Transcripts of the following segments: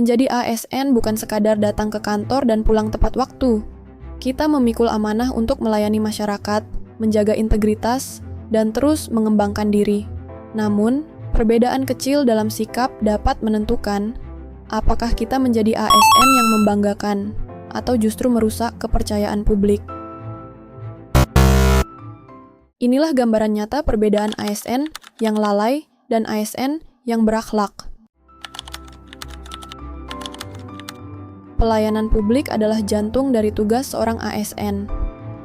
Menjadi ASN bukan sekadar datang ke kantor dan pulang tepat waktu. Kita memikul amanah untuk melayani masyarakat, menjaga integritas, dan terus mengembangkan diri. Namun, perbedaan kecil dalam sikap dapat menentukan apakah kita menjadi ASN yang membanggakan atau justru merusak kepercayaan publik. Inilah gambaran nyata perbedaan ASN yang lalai dan ASN yang berakhlak. Pelayanan publik adalah jantung dari tugas seorang ASN.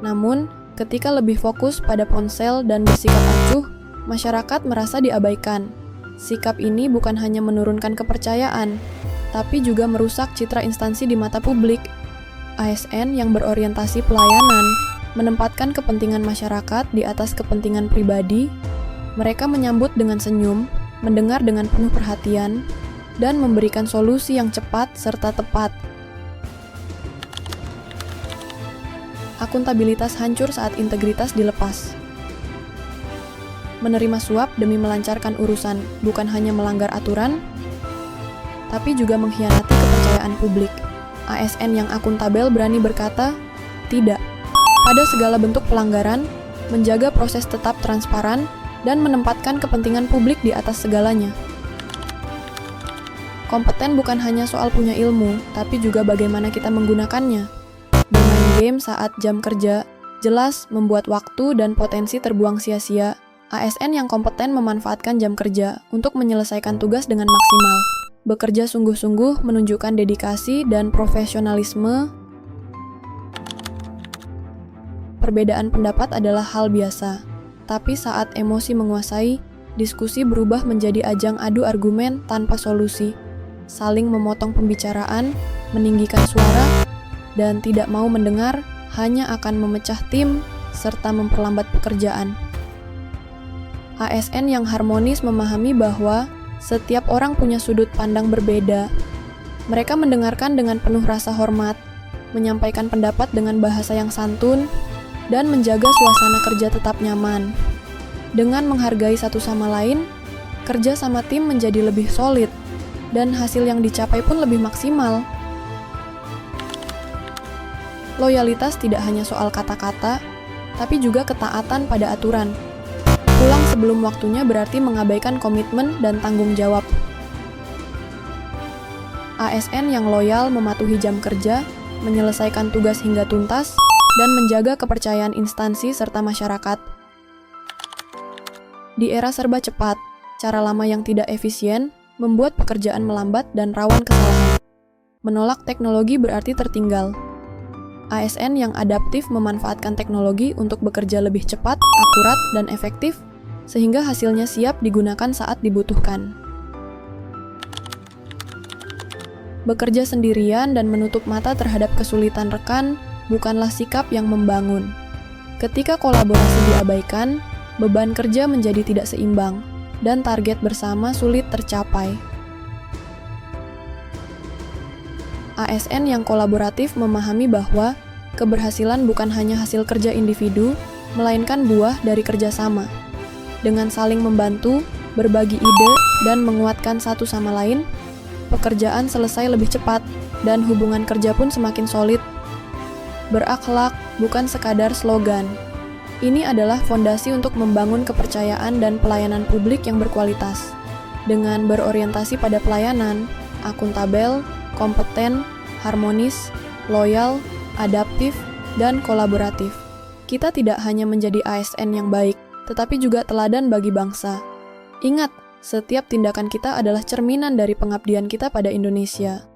Namun, ketika lebih fokus pada ponsel dan bersikap acuh, masyarakat merasa diabaikan. Sikap ini bukan hanya menurunkan kepercayaan, tapi juga merusak citra instansi di mata publik. ASN yang berorientasi pelayanan menempatkan kepentingan masyarakat di atas kepentingan pribadi. Mereka menyambut dengan senyum, mendengar dengan penuh perhatian, dan memberikan solusi yang cepat serta tepat. Akuntabilitas hancur saat integritas dilepas. Menerima suap demi melancarkan urusan bukan hanya melanggar aturan, tapi juga mengkhianati kepercayaan publik. ASN yang akuntabel berani berkata, "Tidak." Pada segala bentuk pelanggaran, menjaga proses tetap transparan, dan menempatkan kepentingan publik di atas segalanya. Kompeten bukan hanya soal punya ilmu, tapi juga bagaimana kita menggunakannya. Bermain game saat jam kerja jelas membuat waktu dan potensi terbuang sia-sia. ASN yang kompeten memanfaatkan jam kerja untuk menyelesaikan tugas dengan maksimal. Bekerja sungguh-sungguh menunjukkan dedikasi dan profesionalisme. Perbedaan pendapat adalah hal biasa, tapi saat emosi menguasai, diskusi berubah menjadi ajang adu argumen tanpa solusi, saling memotong pembicaraan, meninggikan suara, dan tidak mau mendengar hanya akan memecah tim serta memperlambat pekerjaan. ASN yang harmonis memahami bahwa setiap orang punya sudut pandang berbeda. Mereka mendengarkan dengan penuh rasa hormat, menyampaikan pendapat dengan bahasa yang santun, dan menjaga suasana kerja tetap nyaman. Dengan menghargai satu sama lain, kerja sama tim menjadi lebih solid, dan hasil yang dicapai pun lebih maksimal. Loyalitas tidak hanya soal kata-kata, tapi juga ketaatan pada aturan. Pulang sebelum waktunya berarti mengabaikan komitmen dan tanggung jawab. ASN yang loyal mematuhi jam kerja, menyelesaikan tugas hingga tuntas, dan menjaga kepercayaan instansi serta masyarakat. Di era serba cepat, cara lama yang tidak efisien membuat pekerjaan melambat dan rawan kesalahan. Menolak teknologi berarti tertinggal. ASN yang adaptif memanfaatkan teknologi untuk bekerja lebih cepat, akurat, dan efektif, sehingga hasilnya siap digunakan saat dibutuhkan. Bekerja sendirian dan menutup mata terhadap kesulitan rekan bukanlah sikap yang membangun. Ketika kolaborasi diabaikan, beban kerja menjadi tidak seimbang, dan target bersama sulit tercapai. ASN yang kolaboratif memahami bahwa keberhasilan bukan hanya hasil kerja individu, melainkan buah dari kerjasama. Dengan saling membantu, berbagi ide, dan menguatkan satu sama lain, pekerjaan selesai lebih cepat, dan hubungan kerja pun semakin solid. Berakhlak bukan sekadar slogan. Ini adalah fondasi untuk membangun kepercayaan dan pelayanan publik yang berkualitas. Dengan berorientasi pada pelayanan, akuntabel, kompeten, harmonis, loyal, adaptif, dan kolaboratif, kita tidak hanya menjadi ASN yang baik, tetapi juga teladan bagi bangsa. Ingat, setiap tindakan kita adalah cerminan dari pengabdian kita pada Indonesia.